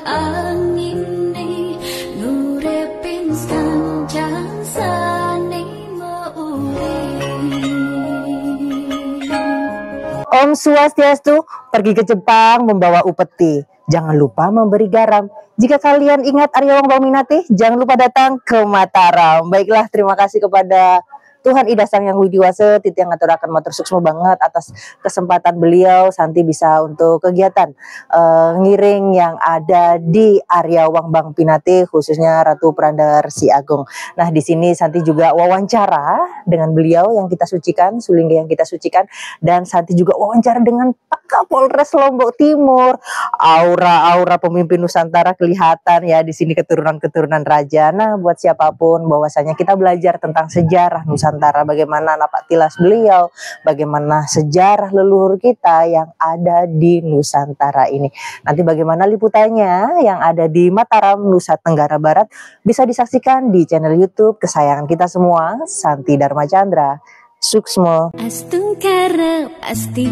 angin ni ngurepin sanjang sane Om Swastiastu pergi ke Jepang membawa upeti. Jangan lupa memberi garam. Jika kalian ingat Arya Wang Minate, jangan lupa datang ke Mataram. Baiklah, terima kasih kepada Tuhan Ida Sang Yang Widiwase, Titi yang ngaturaken matur suksma banget atas kesempatan beliau Santi bisa untuk kegiatan ngiring yang ada di Arya Wang Pinate, khususnya Ratu Prandar Si Agung. Nah, di sini Santi juga wawancara dengan beliau yang kita sucikan, Sulingga yang kita sucikan, dan Santi juga wawancara dengan Pak Kapolres Lombok Timur. Aura-aura pemimpin Nusantara kelihatan ya di sini, keturunan-keturunan raja. Nah, buat siapapun bahwasanya kita belajar tentang sejarah Nusantara, bagaimana napak tilas beliau, bagaimana sejarah leluhur kita yang ada di Nusantara ini. Nanti bagaimana liputannya yang ada di Mataram, Nusa Tenggara Barat bisa disaksikan di channel YouTube kesayangan kita semua, Santi Dharma Chandra Suksmo. Astungkara pasti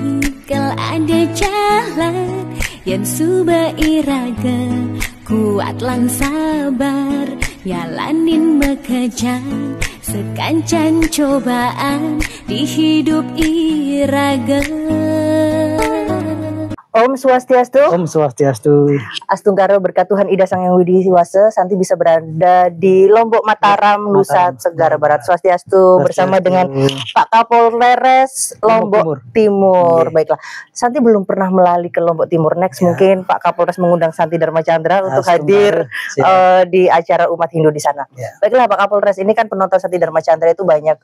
kal ada jalan yang suba iraga kuat lang sabar yalanin bekerja sekancan cobaan di hidup iraga. Om Swastiastu. Om Swastiastu. Astungkara berkat Tuhan Ida Sang Yang Widiwase, Santi bisa berada di Lombok Mataram, Nusa Tenggara Barat. Swastiastu bersama dengan Pak Kapolres Lombok Timur. Baiklah, Santi belum pernah melalui ke Lombok Timur. Next mungkin Pak Kapolres mengundang Santi Dharma Chandra untuk hadir di acara umat Hindu di sana. Baiklah Pak Kapolres, ini kan penonton Santi Dharma Chandra itu banyak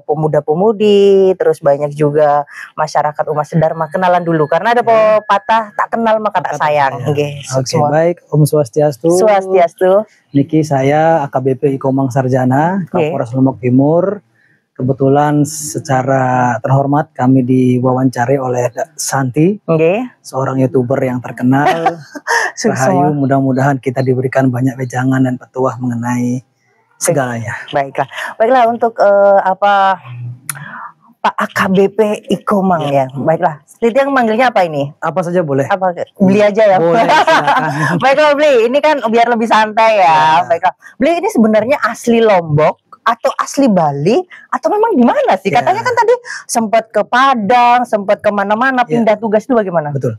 pemuda-pemudi, terus banyak juga masyarakat umat sedharma. Kenalan dulu karena ada patah tak kenal maka tak sayang. Oke, baik. Om Swastiastu. Swastiastu. Niki saya AKBP Ikomang Sarjana, Kapolres Lombok Timur. Kebetulan secara terhormat kami diwawancari oleh Santi, seorang YouTuber yang terkenal. Rahayu, mudah-mudahan kita diberikan banyak wejangan dan petuah mengenai segalanya. Baiklah untuk Pak AKBP Ikomang ya. Baiklah. Titi yang manggilnya apa ini? Apa saja boleh. Beli aja ya. Boleh. Baiklah Beli, ini kan biar lebih santai ya. Baiklah. Beli, ini sebenarnya asli Lombok atau asli Bali atau memang di mana sih? Katanya kan tadi sempat ke Padang, sempat kemana-mana pindah tugas itu bagaimana? Betul.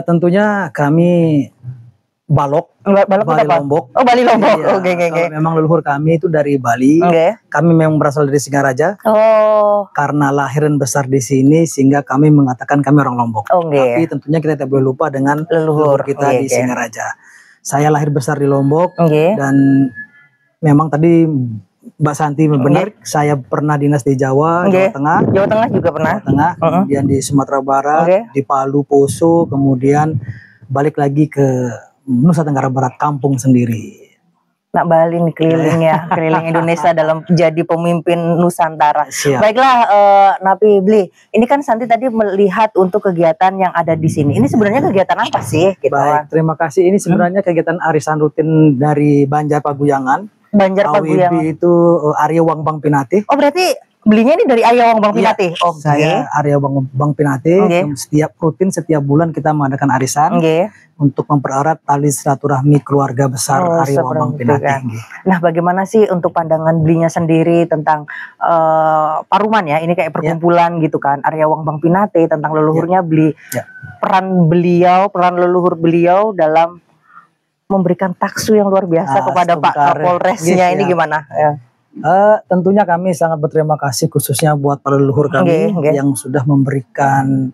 Tentunya kami Bali Lombok. Oh, Bali Lombok. Oke. Memang leluhur kami itu dari Bali. Kami memang berasal dari Singaraja. Karena lahir dan besar di sini sehingga kami mengatakan kami orang Lombok. Tapi tentunya kita tidak boleh lupa dengan leluhur kita di Singaraja. Saya lahir besar di Lombok dan memang tadi Mbak Santi benar, saya pernah dinas di Jawa Tengah. Jawa Tengah juga pernah. Kemudian di Sumatera Barat, di Palu, Poso, kemudian balik lagi ke Nusa Tenggara Barat, kampung sendiri. Nak Bali nih keliling ya, keliling Indonesia dalam jadi pemimpin Nusantara. Baiklah, Napi Bli, ini kan Santi tadi melihat untuk kegiatan yang ada di sini. Ini sebenarnya kegiatan apa sih? Baik, terima kasih. Ini sebenarnya kegiatan arisan rutin dari Banjar Paguyangan. AWP itu Arya Wang Pinate. Oh, berarti belinya ini dari Arya Wang Pinate? Saya Arya Wang Pinate. Setiap bulan kita mengadakan arisan untuk mempererat tali silaturahmi keluarga besar Arya Wang Pinate. Nah, bagaimana sih untuk pandangan belinya sendiri tentang Paruman ya? Ini kayak perkumpulan gitu kan, Arya Wang Pinate, tentang leluhurnya peran leluhur beliau dalam memberikan taksu yang luar biasa kepada Pak Kapolresnya ini gimana? Tentunya kami sangat berterima kasih khususnya buat para leluhur kami yang sudah memberikan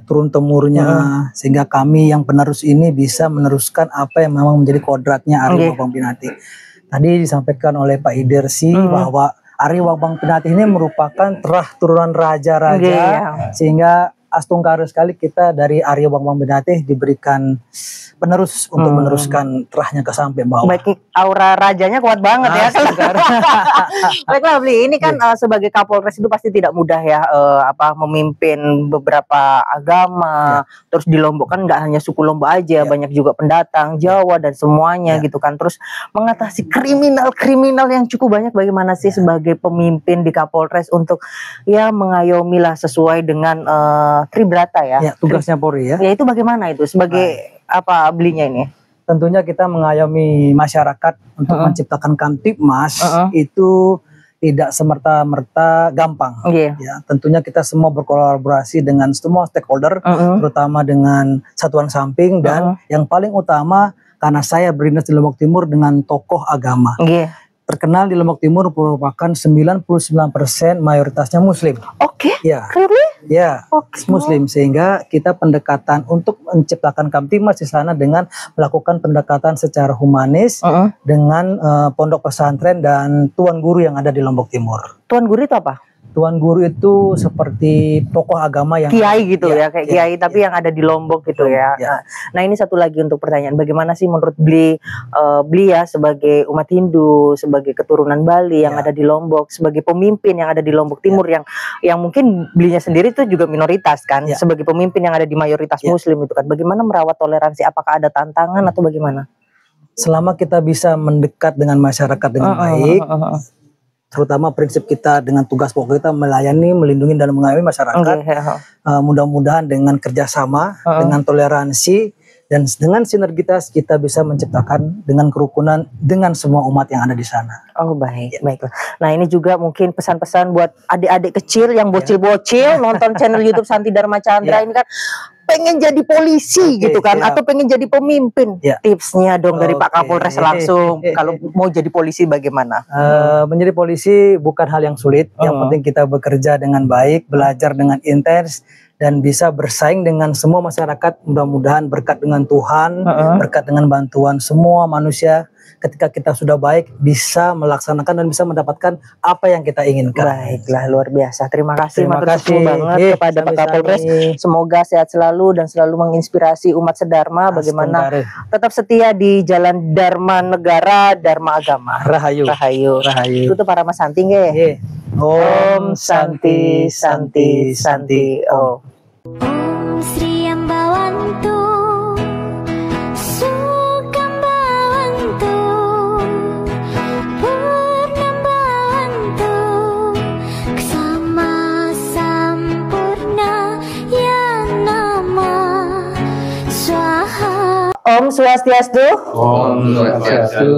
turun temurnya sehingga kami yang penerus ini bisa meneruskan apa yang memang menjadi kodratnya Arya Wang Pinate. Tadi disampaikan oleh Pak Idersi bahwa Arya Wang Pinate ini merupakan terah turunan raja-raja sehingga astungkara sekali kita dari Arya Wang Pinate diberikan penerus untuk meneruskan terahnya ke sampai bawah. Baik, aura rajanya kuat banget ya. Baiklah Bli, ini kan sebagai Kapolres itu pasti tidak mudah ya memimpin beberapa agama. Terus di Lombok kan nggak hanya suku Lombok aja, banyak juga pendatang Jawa dan semuanya gitu kan. Terus mengatasi kriminal yang cukup banyak. Bagaimana sih sebagai pemimpin di Kapolres untuk ya mengayomi lah sesuai dengan Tribrata ya. Tugasnya Polri ya. Ya itu bagaimana itu sebagai apa belinya ini? Tentunya kita mengayomi masyarakat untuk menciptakan Kamtibmas itu tidak semerta-merta gampang. Ya, tentunya kita semua berkolaborasi dengan semua stakeholder, terutama dengan Satuan Samping dan yang paling utama karena saya berdinas di Lombok Timur dengan tokoh agama. Terkenal di Lombok Timur merupakan 99% mayoritasnya Muslim. Ya, ya, Muslim, sehingga kita pendekatan untuk menciptakan Kamtibmas di sana dengan melakukan pendekatan secara humanis dengan pondok pesantren dan tuan guru yang ada di Lombok Timur. Tuan guru itu apa? Tuan guru itu seperti tokoh agama yang kiai gitu ya, kayak kiai tapi yang ada di Lombok gitu ya. Nah ini satu lagi untuk pertanyaan, bagaimana sih menurut Bli ya sebagai umat Hindu, sebagai keturunan Bali yang ada di Lombok, sebagai pemimpin yang ada di Lombok Timur yang mungkin Blinya sendiri itu juga minoritas kan, sebagai pemimpin yang ada di mayoritas Muslim itu kan, bagaimana merawat toleransi? Apakah ada tantangan atau bagaimana? Selama kita bisa mendekat dengan masyarakat dengan baik, terutama prinsip kita dengan tugas pokok kita melayani, melindungi dan mengayomi masyarakat. Mudah-mudahan dengan kerjasama, dengan toleransi dan dengan sinergitas kita bisa menciptakan dengan kerukunan dengan semua umat yang ada di sana. Baiklah. Nah ini juga mungkin pesan-pesan buat adik-adik kecil yang bocil-bocil nonton channel YouTube Santi Dharma Chandra ini kan pengen jadi polisi gitu kan, atau pengen jadi pemimpin. Tipsnya dong dari Pak Kapolres langsung, kalau mau jadi polisi bagaimana? Menjadi polisi bukan hal yang sulit, yang penting kita bekerja dengan baik, belajar dengan intens, dan bisa bersaing dengan semua masyarakat. Mudah-mudahan berkat dengan Tuhan, berkat dengan bantuan semua manusia, ketika kita sudah baik bisa melaksanakan dan bisa mendapatkan apa yang kita inginkan. Baiklah, luar biasa. Terima kasih banget kepada Pak Kapolres. Semoga sehat selalu dan selalu menginspirasi umat sedharma bagaimana tetap setia di jalan Dharma Negara, Dharma Agama. Rahayu. Itu para Mas Santi nggih. Om Santi Santi Santi Om. Om Sri Ambawantu Sugam Bawantu Purnam Bawantu Ksama Sampurna Ya Nama Swaha. Om Swastiastu. Om Swastiastu.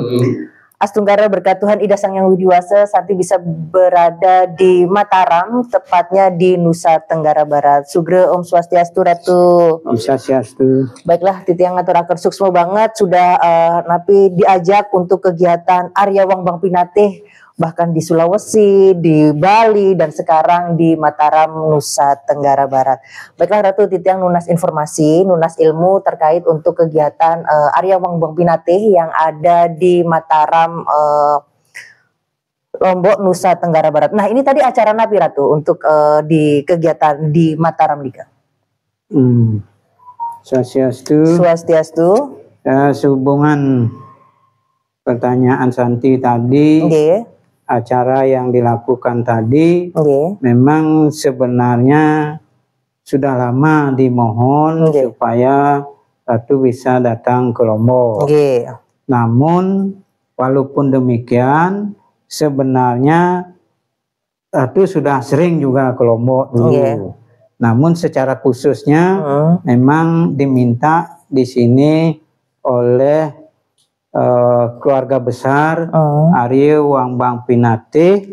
Astunggara berkat Tuhan Ida Sang Yang Widiwasa, Santi bisa berada di Mataram, tepatnya di Nusa Tenggara Barat. Sugre Om Swastiastu Ratu. Om Swastiastu. Baiklah, titiang ngaturaken suksma banget sudah napi diajak untuk kegiatan Arya Wang Bang Pinatih, bahkan di Sulawesi, di Bali, dan sekarang di Mataram, Nusa Tenggara Barat. Baiklah Ratu, titiang nunas informasi, nunas ilmu terkait untuk kegiatan Arya Wang Bang Pinatih yang ada di Mataram, Lombok, Nusa Tenggara Barat. Nah ini tadi acara napi Ratu untuk di kegiatan di Mataram Liga. Swastiastu. Swastiastu. Sehubungan pertanyaan Santi tadi, acara yang dilakukan tadi memang sebenarnya sudah lama dimohon supaya Ratu bisa datang ke Lombok. Namun walaupun demikian sebenarnya Ratu sudah sering juga ke Lombok dulu. Namun secara khususnya memang diminta di sini oleh keluarga besar Arya Wang Bang Pinatih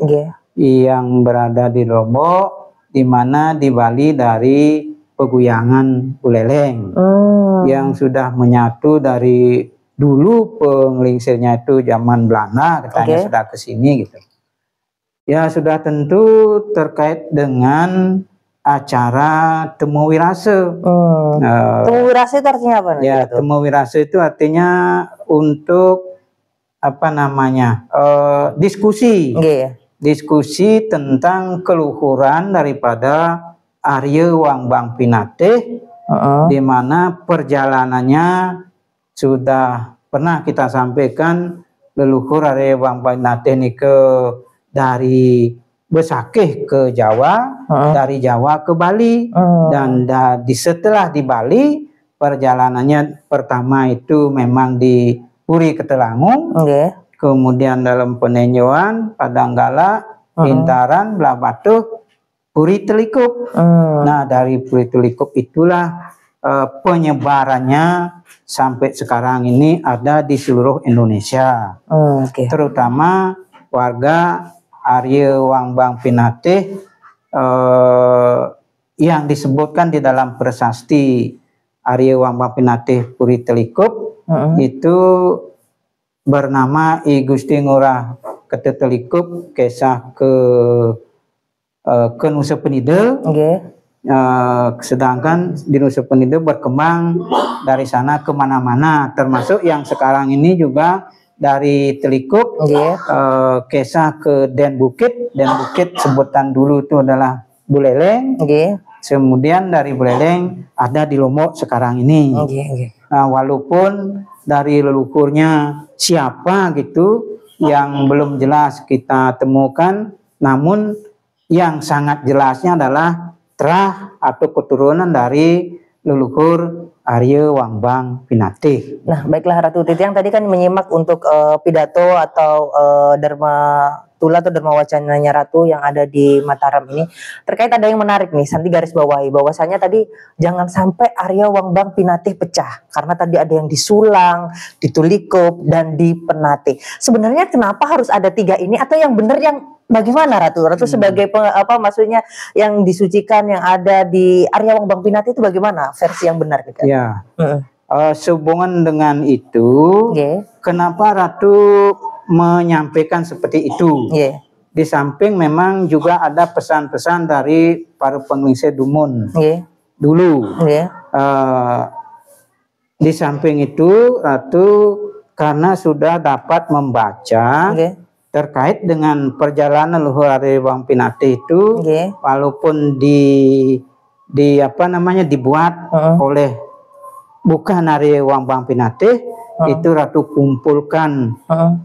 yang berada di Lombok, di mana di Bali dari Peguyangan Buleleng yang sudah menyatu dari dulu penglingsirnya itu zaman Belanda, katanya sudah ke sini gitu. Ya sudah tentu terkait dengan acara Temu Wirase. Temu Wirase itu artinya apa? Ya, Temu Wirase itu artinya untuk apa namanya? Diskusi. Diskusi tentang keluhuran daripada Arya Wang Bang Pinatih, di mana perjalanannya sudah pernah kita sampaikan. Leluhur Arya Wang Bang Pinatih ini dari Besakih ke Jawa, dari Jawa ke Bali, dan setelah di Bali perjalanannya pertama itu memang di Puri Ketelangung, kemudian dalam peninjauan Padanggala, Bintaran, Belah Batu, Puri Telikup. Nah dari Puri Telikup itulah penyebarannya sampai sekarang ini ada di seluruh Indonesia. Terutama warga Arya Wangbang Pinatih yang disebutkan di dalam prasasti Arya Wangbang Pinatih Puri Telikup itu bernama I Gusti Ngurah Ketetelikup Kesah ke Nusa Penida. Sedangkan di Nusa Penida berkembang dari sana kemana-mana, termasuk yang sekarang ini juga dari Telikup Kesah ke Den Bukit. Den Bukit sebutan dulu itu adalah Buleleng. Kemudian dari Buleleng ada di Lombok sekarang ini. Nah, walaupun dari leluhurnya siapa gitu yang belum jelas kita temukan, namun yang sangat jelasnya adalah terah atau keturunan dari leluhur Arya Wangbang Pinatih. Nah, baiklah Ratu Titi, yang tadi kan menyimak untuk pidato atau Dharma Tula atau Dharma Wacananya Ratu yang ada di Mataram ini. Terkait ada yang menarik nih, Santi garis bawahi bahwasanya tadi jangan sampai Arya Wangbang Pinatih pecah, karena tadi ada yang di Sulang, di Tulikup, dan di Penatih. Sebenarnya kenapa harus ada 3 ini, atau yang benar yang bagaimana Ratu? Ratu sebagai maksudnya yang disucikan yang ada di Arya Wangbang Pinatih itu bagaimana versi yang benar gitu? Ya. Sehubungan dengan itu, kenapa Ratu menyampaikan seperti itu? Di samping memang juga ada pesan-pesan dari para penguasa Dumun dulu. Di samping itu Ratu karena sudah dapat membaca terkait dengan perjalanan leluhur Arya Wangbang Pinatih itu, walaupun dibuat oleh bukan Arya Wangbang Pinatih, itu Ratu kumpulkan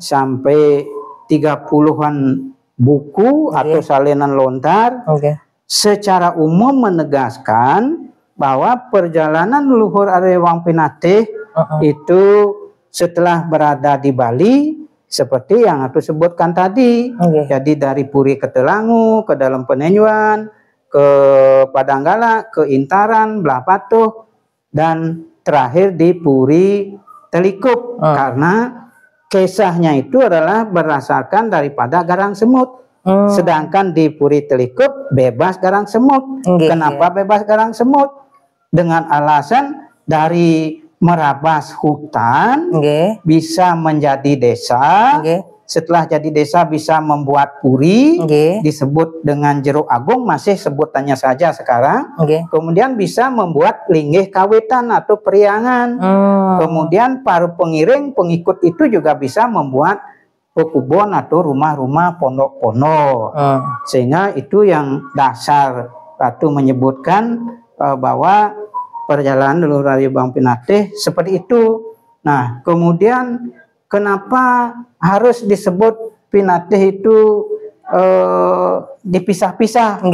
sampai 30-an buku atau salinan lontar. Secara umum menegaskan bahwa perjalanan leluhur Arya Wangbang Pinatih itu setelah berada di Bali seperti yang Ratu sebutkan tadi. Jadi dari Puri Ketelangu ke dalam Penenyuan, ke Padanggala, ke Intaran, Belah Patuh, dan terakhir di Puri Telikup. Karena kisahnya itu adalah berdasarkan daripada garang semut. Sedangkan di Puri Telikup bebas garang semut. Kenapa bebas garang semut? Dengan alasan dari merabas hutan bisa menjadi desa. Setelah jadi desa bisa membuat puri, disebut dengan Jeruk Agung, masih sebutannya saja sekarang. Kemudian bisa membuat linggih kawitan atau periangan. Kemudian para pengiring pengikut itu juga bisa membuat pekubon atau rumah-rumah pondok-pondok. Sehingga itu yang dasar Ratu menyebutkan bahwa perjalanan leluhur Arya Wangbang Pinatih seperti itu. Nah, kemudian kenapa harus disebut Pinatih itu dipisah-pisah?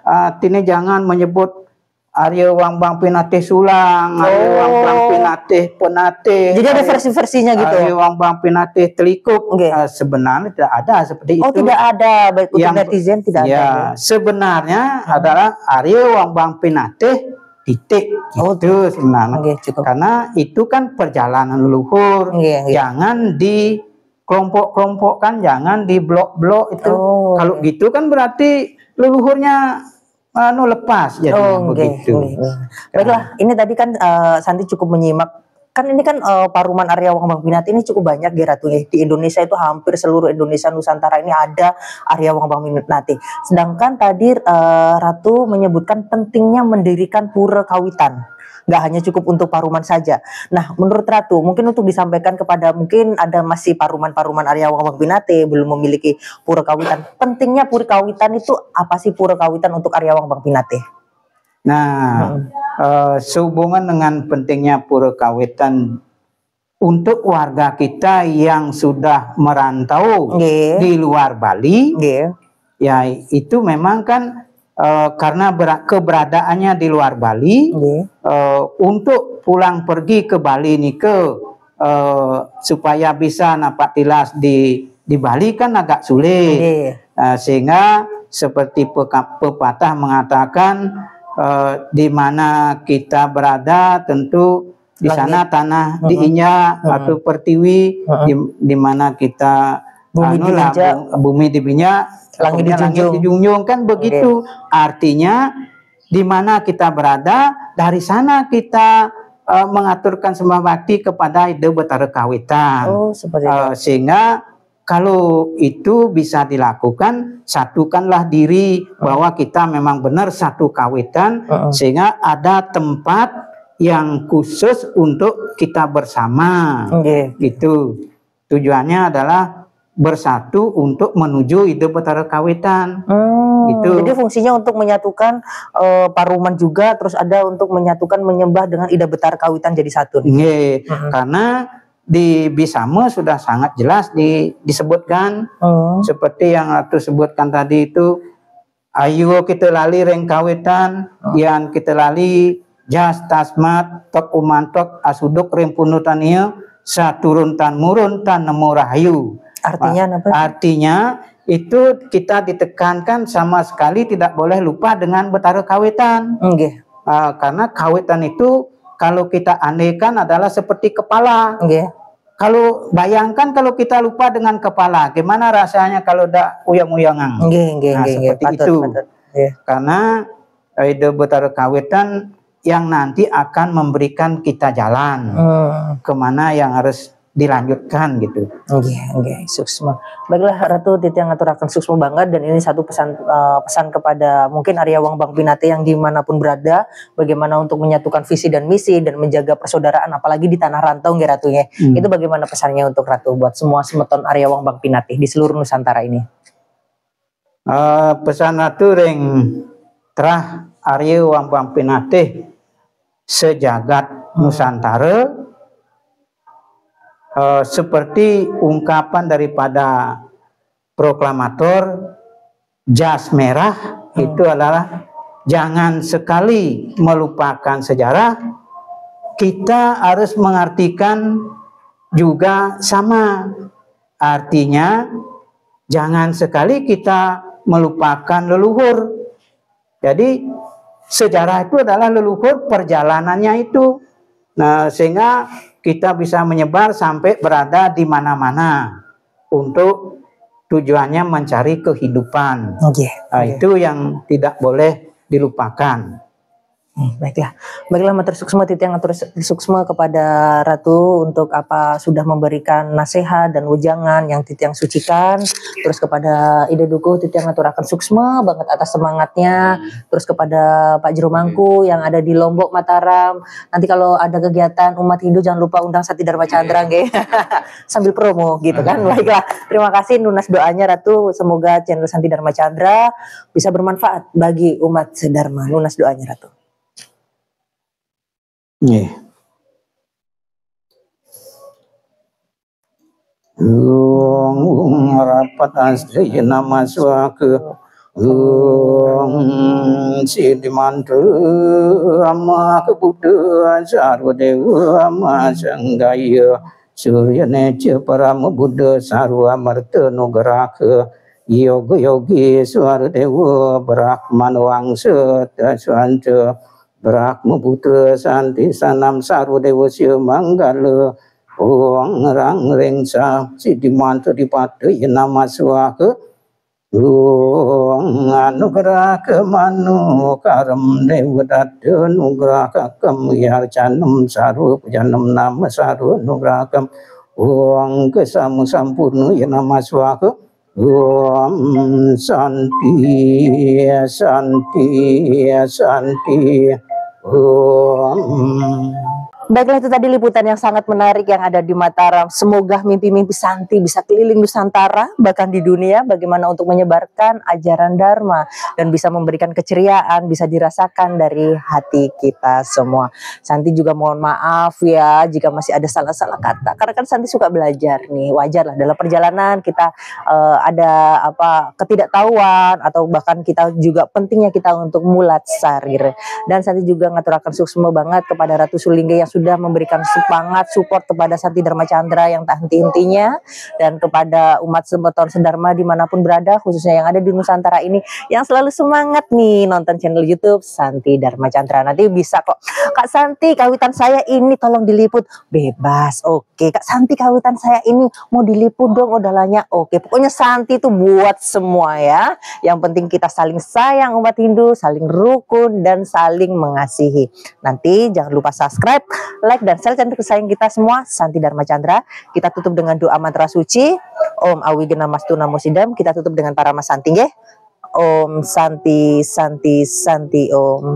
Artinya jangan menyebut Arya Wangbang Pinatih Sulang, Arya Wangbang Pinatih Penatih. Jadi ada versi-versinya gitu. Arya Wangbang Pinatih Telikup. Sebenarnya tidak ada seperti itu. Tidak ada, baik untuk netizen tidak ada. Sebenarnya adalah Arya Wangbang Pinatih titik itu sebenarnya. Karena itu kan perjalanan leluhur. Jangan di kelompok-kelompokkan, jangan di blok-blok itu. Kalau gitu kan berarti leluhurnya lepas jadi begitu. Baiklah, ini tadi kan Santi cukup menyimak. Kan ini kan Paruman Arya Wangbang Pinatih ini cukup banyak ya Ratu. Di Indonesia itu hampir seluruh Indonesia Nusantara ini ada Arya Wangbang Pinatih. Sedangkan tadi Ratu menyebutkan pentingnya mendirikan pura kawitan. Nggak hanya cukup untuk Paruman saja. Nah, menurut Ratu, mungkin untuk disampaikan kepada mungkin ada masih Paruman-Paruman Arya Wangbang Pinatih belum memiliki pura kawitan. Pentingnya pura kawitan itu apa sih pura kawitan untuk Arya Wangbang Pinatih? Nah, sehubungan dengan pentingnya pura kawitan untuk warga kita yang sudah merantau di luar Bali, ya itu memang kan karena keberadaannya di luar Bali, untuk pulang pergi ke Bali ini supaya bisa napak tilas di Bali kan agak sulit. Sehingga seperti pepatah mengatakan di mana kita berada tentu di sana tanah diinjak atau pertiwi, di mana kita bumi dibinjak, langit dijunjung kan begitu. Artinya di mana kita berada, dari sana kita mengaturkan sembah bakti kepada Ide Betara Kawitan. Sehingga kalau itu bisa dilakukan, satukanlah diri bahwa kita memang benar satu kawitan, sehingga ada tempat yang khusus untuk kita bersama. Gitu. Tujuannya adalah bersatu untuk menuju Ide Betara Kawitan. Gitu. Jadi fungsinya untuk menyatukan Paruman juga, terus ada untuk menyatukan menyembah dengan Ide Betara Kawitan jadi satu. Karena di Bisama sudah sangat jelas disebutkan, seperti yang Ratu sebutkan tadi itu, ayo kita lali reng kawitan, yang kita lali jas tasmat tok umantok asuduk reng punutan ieu saturun tan murun tan nemu rahayu. Artinya apa? Artinya itu kita ditekankan sama sekali tidak boleh lupa dengan Betara Kawitan. Karena kawitan itu kalau kita andaikan adalah seperti kepala. Kalau bayangkan kalau kita lupa dengan kepala, gimana rasanya kalau udah uyang-uyangan? Seperti itu. Karena Ide Betara Kawitan yang nanti akan memberikan kita jalan kemana yang harus dilanjutkan gitu. Suksma. Baiklah Ratu Titi yang ngaturaken suksma banget, dan ini satu pesan kepada mungkin Arya Wang Bang Pinate yang dimanapun berada, bagaimana untuk menyatukan visi dan misi dan menjaga persaudaraan apalagi di tanah rantau nggih Ratu ya. Itu bagaimana pesannya untuk Ratu buat semua semeton Arya Wang Bang Pinate di seluruh Nusantara ini? Pesan Ratu ring terah Arya Wang Bang Pinate sejagat Nusantara, seperti ungkapan daripada proklamator jas merah itu adalah jangan sekali melupakan sejarah, kita harus mengartikan juga sama, artinya jangan sekali kita melupakan leluhur. Jadi sejarah itu adalah leluhur perjalanannya itu. Nah, sehingga kita bisa menyebar sampai berada di mana-mana untuk tujuannya mencari kehidupan. Itu yang tidak boleh dilupakan. Baiklah matur suksma Titi yang ngatur suksma kepada Ratu untuk apa sudah memberikan nasihat dan ujangan yang Titi yang sucikan. Terus kepada Ide Dukuh Titi yang ngaturaken suksma banget atas semangatnya. Terus kepada Pak Jero Mangku yang ada di Lombok Mataram. Nanti kalau ada kegiatan umat Hindu jangan lupa undang Santi Dharma Chandra nggih. Sambil promo gitu kan. Baiklah, terima kasih nunas doanya Ratu, semoga channel Santi Dharma Chandra bisa bermanfaat bagi umat sedharma. Nunas doanya Ratu. Rapat asli nama suaka Sidi mantra ama kebuddha sarvadewa ama sanggaya surya neca parama buddha sarva marta nugraka yoga yogi swardewa brahman wangsa taswanta Brahma Putra Santi Sanam Sarvadewa Sya Manggala Ong Rang Reng Sa Siddhi Mantra Dipata Nama Swaka Ong Anugraka Manu Karam Devadatta Nugraka Kam Yarcanam Sarva Pujanam Nama Sarva Nugrakam Ong Kesamu Sampurna Nama Swaka Om Santi Santi Santi Om. Baiklah, itu tadi liputan yang sangat menarik yang ada di Mataram. Semoga mimpi-mimpi Santi bisa keliling Nusantara, bahkan di dunia, bagaimana untuk menyebarkan ajaran Dharma dan bisa memberikan keceriaan, bisa dirasakan dari hati kita semua. Santi juga mohon maaf ya jika masih ada salah-salah kata, karena kan Santi suka belajar nih, wajar lah dalam perjalanan kita ada ketidaktahuan atau bahkan kita juga pentingnya kita untuk mulat sar gitu. Dan Santi juga ngaturakan suksma banget kepada Ratu Sulingga yang sudah memberikan semangat support kepada Santi Dharma Chandra yang tak henti-hentinya, dan kepada umat Beton Sedharma dimanapun berada, khususnya yang ada di Nusantara ini, yang selalu semangat nih nonton channel YouTube Santi Dharma Chandra. Nanti bisa kok, Kak Santi kawitan saya ini tolong diliput, bebas. Oke Kak Santi kawitan saya ini mau diliput dong odalanya. Oke, pokoknya Santi itu buat semua ya. Yang penting kita saling sayang umat Hindu, saling rukun dan saling mengasihi. Nanti jangan lupa subscribe, like dan share channel kesayangan kita semua Santi Dharma Chandra. Kita tutup dengan doa mantra suci Om Awigena Mastu Namo Sidam. Kita tutup dengan para Mas Santi ya. Om Santi Santi Santi Om.